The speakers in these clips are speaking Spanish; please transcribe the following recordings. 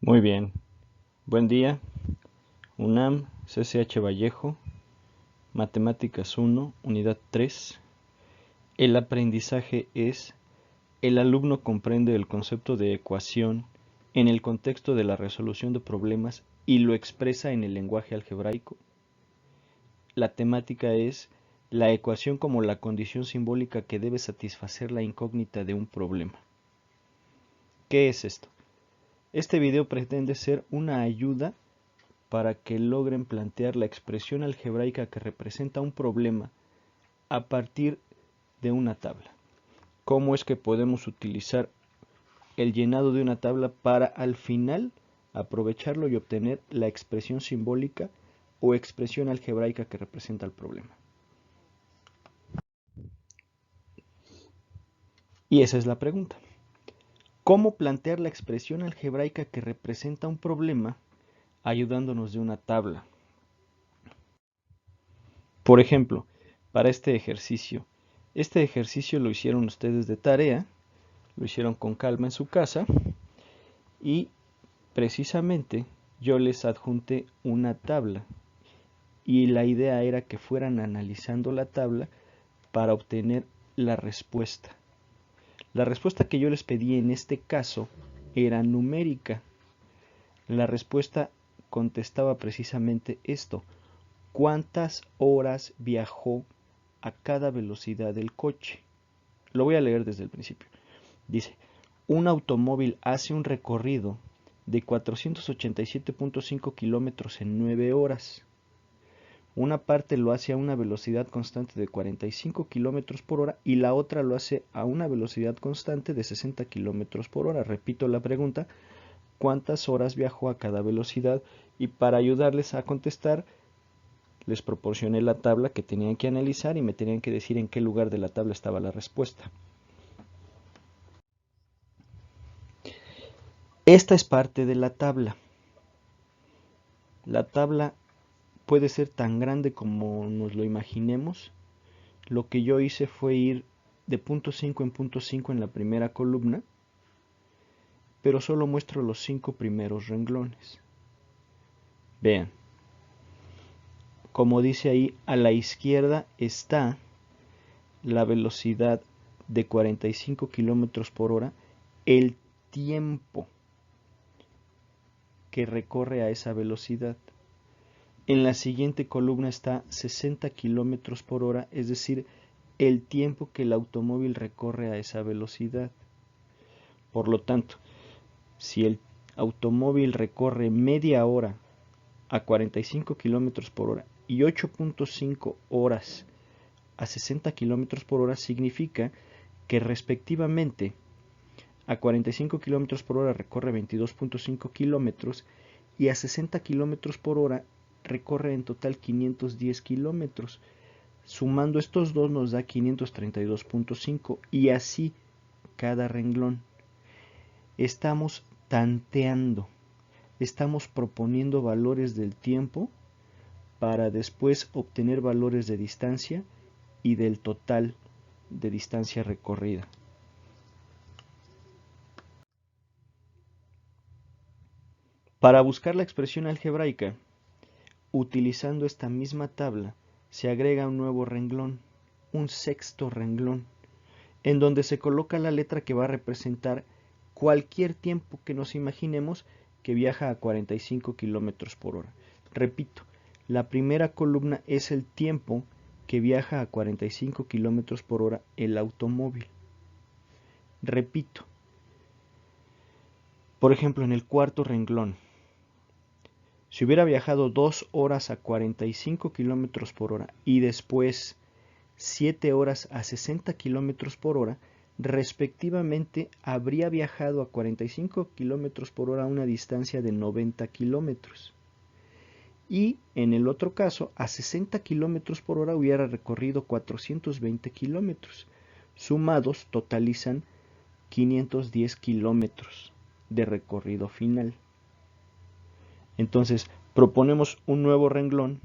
Muy bien. Buen día. UNAM, CCH Vallejo, Matemáticas 1, Unidad 3. El aprendizaje es: el alumno comprende el concepto de ecuación en el contexto de la resolución de problemas y lo expresa en el lenguaje algebraico. La temática es: la ecuación como la condición simbólica que debe satisfacer la incógnita de un problema. ¿Qué es esto? Este video pretende ser una ayuda para que logren plantear la expresión algebraica que representa un problema a partir de una tabla. ¿Cómo es que podemos utilizar el llenado de una tabla para al final aprovecharlo y obtener la expresión simbólica o expresión algebraica que representa el problema? Y esa es la pregunta. ¿Cómo plantear la expresión algebraica que representa un problema ayudándonos de una tabla? Por ejemplo, para este ejercicio lo hicieron ustedes de tarea, lo hicieron con calma en su casa y precisamente yo les adjunté una tabla y la idea era que fueran analizando la tabla para obtener la respuesta. La respuesta que yo les pedí en este caso era numérica. La respuesta contestaba precisamente esto: ¿cuántas horas viajó a cada velocidad del coche? Lo voy a leer desde el principio. Dice: un automóvil hace un recorrido de 487.5 kilómetros en 9 horas. Una parte lo hace a una velocidad constante de 45 kilómetros por hora y la otra lo hace a una velocidad constante de 60 kilómetros por hora. Repito la pregunta: ¿cuántas horas viajó a cada velocidad? Y para ayudarles a contestar, les proporcioné la tabla que tenían que analizar y me tenían que decir en qué lugar de la tabla estaba la respuesta. Esta es parte de la tabla. La tabla puede ser tan grande como nos lo imaginemos. Lo que yo hice fue ir de punto 5 en punto 5 en la primera columna, pero solo muestro los 5 primeros renglones. Vean, como dice ahí, a la izquierda está la velocidad de 45 kilómetros por hora, el tiempo que recorre a esa velocidad. En la siguiente columna está 60 kilómetros por hora, es decir, el tiempo que el automóvil recorre a esa velocidad. Por lo tanto, si el automóvil recorre media hora a 45 kilómetros por hora y 8.5 horas a 60 kilómetros por hora, significa que respectivamente a 45 kilómetros por hora recorre 22.5 kilómetros y a 60 kilómetros por hora recorre en total 510 kilómetros. Sumando estos dos nos da 532.5 y así cada renglón. Estamos tanteando, estamos proponiendo valores del tiempo para después obtener valores de distancia y del total de distancia recorrida. Para buscar la expresión algebraica, utilizando esta misma tabla, se agrega un nuevo renglón, un sexto renglón, en donde se coloca la letra que va a representar cualquier tiempo que nos imaginemos que viaja a 45 kilómetros por hora. Repito, la primera columna es el tiempo que viaja a 45 kilómetros por hora el automóvil. Repito, por ejemplo, en el cuarto renglón, si hubiera viajado 2 horas a 45 kilómetros por hora y después 7 horas a 60 kilómetros por hora, respectivamente habría viajado a 45 kilómetros por hora a una distancia de 90 kilómetros. Y en el otro caso, a 60 kilómetros por hora hubiera recorrido 420 kilómetros. Sumados totalizan 510 kilómetros de recorrido final. Entonces, proponemos un nuevo renglón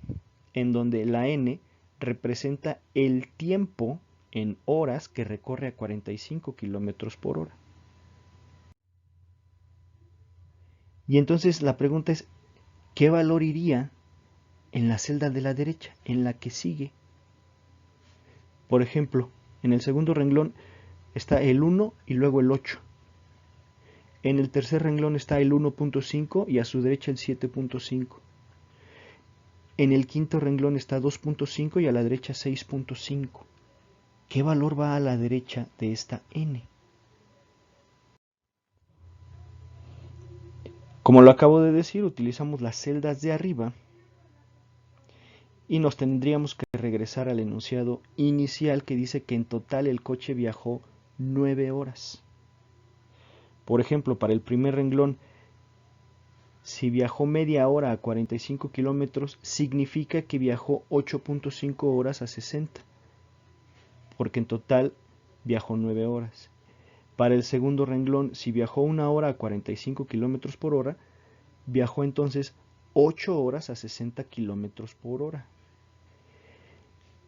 en donde la n representa el tiempo en horas que recorre a 45 kilómetros por hora. Y entonces la pregunta es, ¿qué valor iría en la celda de la derecha, en la que sigue? Por ejemplo, en el segundo renglón está el 1 y luego el 8. En el tercer renglón está el 1.5 y a su derecha el 7.5. En el quinto renglón está 2.5 y a la derecha 6.5. ¿Qué valor va a la derecha de esta n? Como lo acabo de decir, utilizamos las celdas de arriba y nos tendríamos que regresar al enunciado inicial que dice que en total el coche viajó 9 horas. Por ejemplo, para el primer renglón, si viajó media hora a 45 kilómetros, significa que viajó 8.5 horas a 60, porque en total viajó 9 horas. Para el segundo renglón, si viajó 1 hora a 45 kilómetros por hora, viajó entonces 8 horas a 60 kilómetros por hora.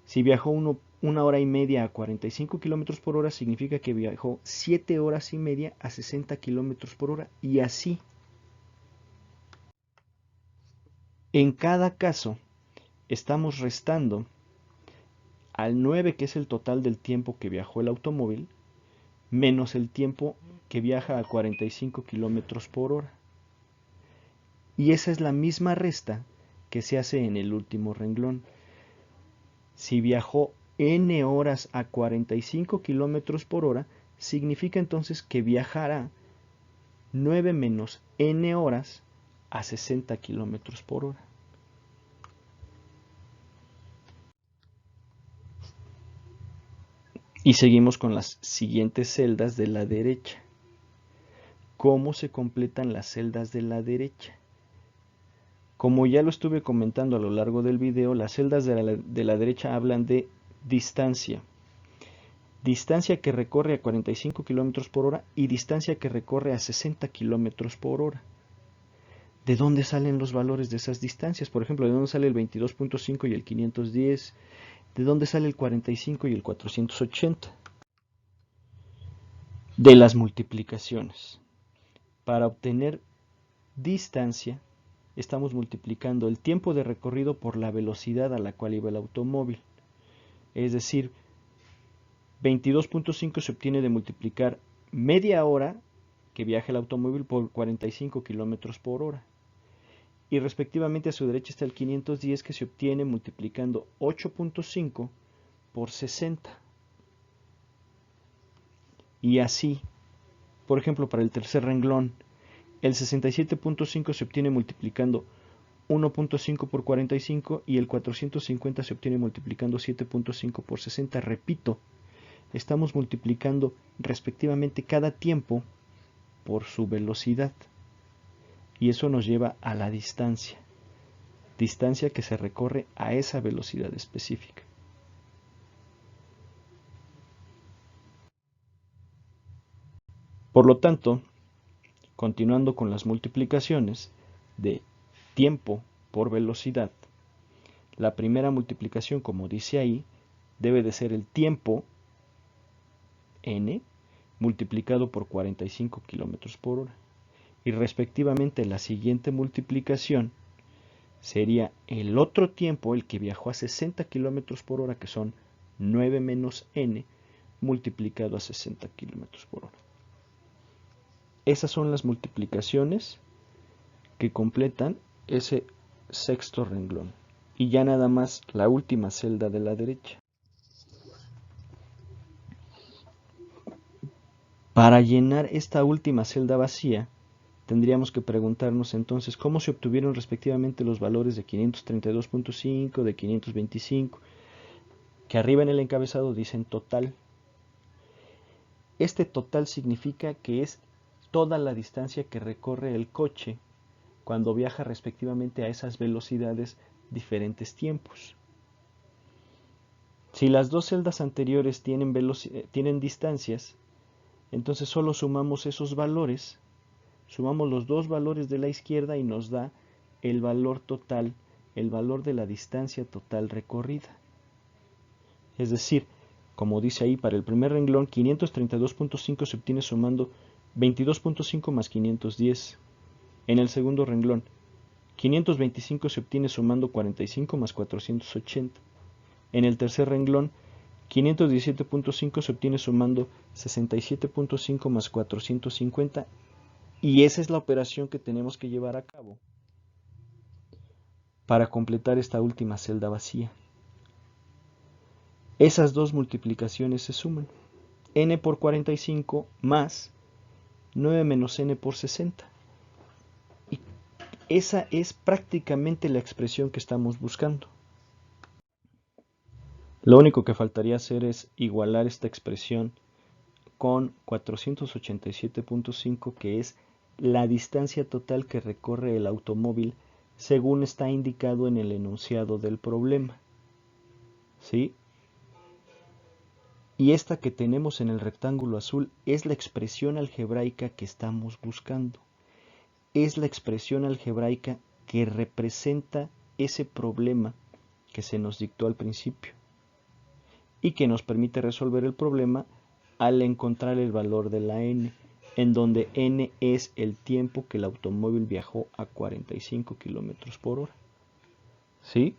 Si viajó 1 hora y media a 45 kilómetros por hora, significa que viajó 7 horas y media a 60 kilómetros por hora, y así. En cada caso, estamos restando al 9, que es el total del tiempo que viajó el automóvil, menos el tiempo que viaja a 45 kilómetros por hora. Y esa es la misma resta que se hace en el último renglón. Si viajó n horas a 45 kilómetros por hora, significa entonces que viajará 9 menos n horas a 60 kilómetros por hora. Y seguimos con las siguientes celdas de la derecha. ¿Cómo se completan las celdas de la derecha? Como ya lo estuve comentando a lo largo del video, las celdas de la derecha hablan de distancia. Distancia que recorre a 45 kilómetros por hora y distancia que recorre a 60 kilómetros por hora. ¿De dónde salen los valores de esas distancias? Por ejemplo, ¿de dónde sale el 22.5 y el 510? ¿De dónde sale el 45 y el 480? De las multiplicaciones. Para obtener distancia, estamos multiplicando el tiempo de recorrido por la velocidad a la cual iba el automóvil. Es decir, 22.5 se obtiene de multiplicar media hora que viaja el automóvil por 45 kilómetros por hora. Y respectivamente a su derecha está el 510, que se obtiene multiplicando 8.5 por 60. Y así, por ejemplo, para el tercer renglón, el 67.5 se obtiene multiplicando 1.5 por 45 y el 450 se obtiene multiplicando 7.5 por 60. Repito, estamos multiplicando respectivamente cada tiempo por su velocidad. Y eso nos lleva a la distancia. Distancia que se recorre a esa velocidad específica. Por lo tanto, continuando con las multiplicaciones de tiempo por velocidad, la primera multiplicación, como dice ahí, debe de ser el tiempo n multiplicado por 45 kilómetros por hora. Y respectivamente la siguiente multiplicación sería el otro tiempo, el que viajó a 60 kilómetros por hora, que son 9 menos n multiplicado a 60 kilómetros por hora. Esas son las multiplicaciones que completan ese sexto renglón. Y ya nada más la última celda de la derecha. Para llenar esta última celda vacía, tendríamos que preguntarnos entonces cómo se obtuvieron respectivamente los valores de 532.5, de 525, que arriba en el encabezado dicen total. Este total significa que es toda la distancia que recorre el coche cuando viaja respectivamente a esas velocidades diferentes tiempos. Si las dos celdas anteriores tienen distancias, entonces solo sumamos esos valores, sumamos los dos valores de la izquierda y nos da el valor total, el valor de la distancia total recorrida. Es decir, como dice ahí, para el primer renglón, 532.5 se obtiene sumando 22.5 más 510. En el segundo renglón, 525 se obtiene sumando 45 más 480. En el tercer renglón, 517.5 se obtiene sumando 67.5 más 450, y esa es la operación que tenemos que llevar a cabo para completar esta última celda vacía. Esas dos multiplicaciones se suman. N por 45 más 9 menos n por 60. Y esa es prácticamente la expresión que estamos buscando. Lo único que faltaría hacer es igualar esta expresión con 487.5, que es la distancia total que recorre el automóvil según está indicado en el enunciado del problema. ¿Sí? Y esta que tenemos en el rectángulo azul es la expresión algebraica que estamos buscando. Es la expresión algebraica que representa ese problema que se nos dictó al principio y que nos permite resolver el problema al encontrar el valor de la n, en donde n es el tiempo que el automóvil viajó a 45 kilómetros por hora. ¿Sí?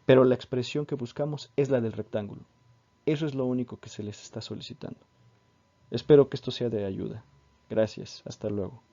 Pero la expresión que buscamos es la del rectángulo. Eso es lo único que se les está solicitando. Espero que esto sea de ayuda. Gracias. Hasta luego.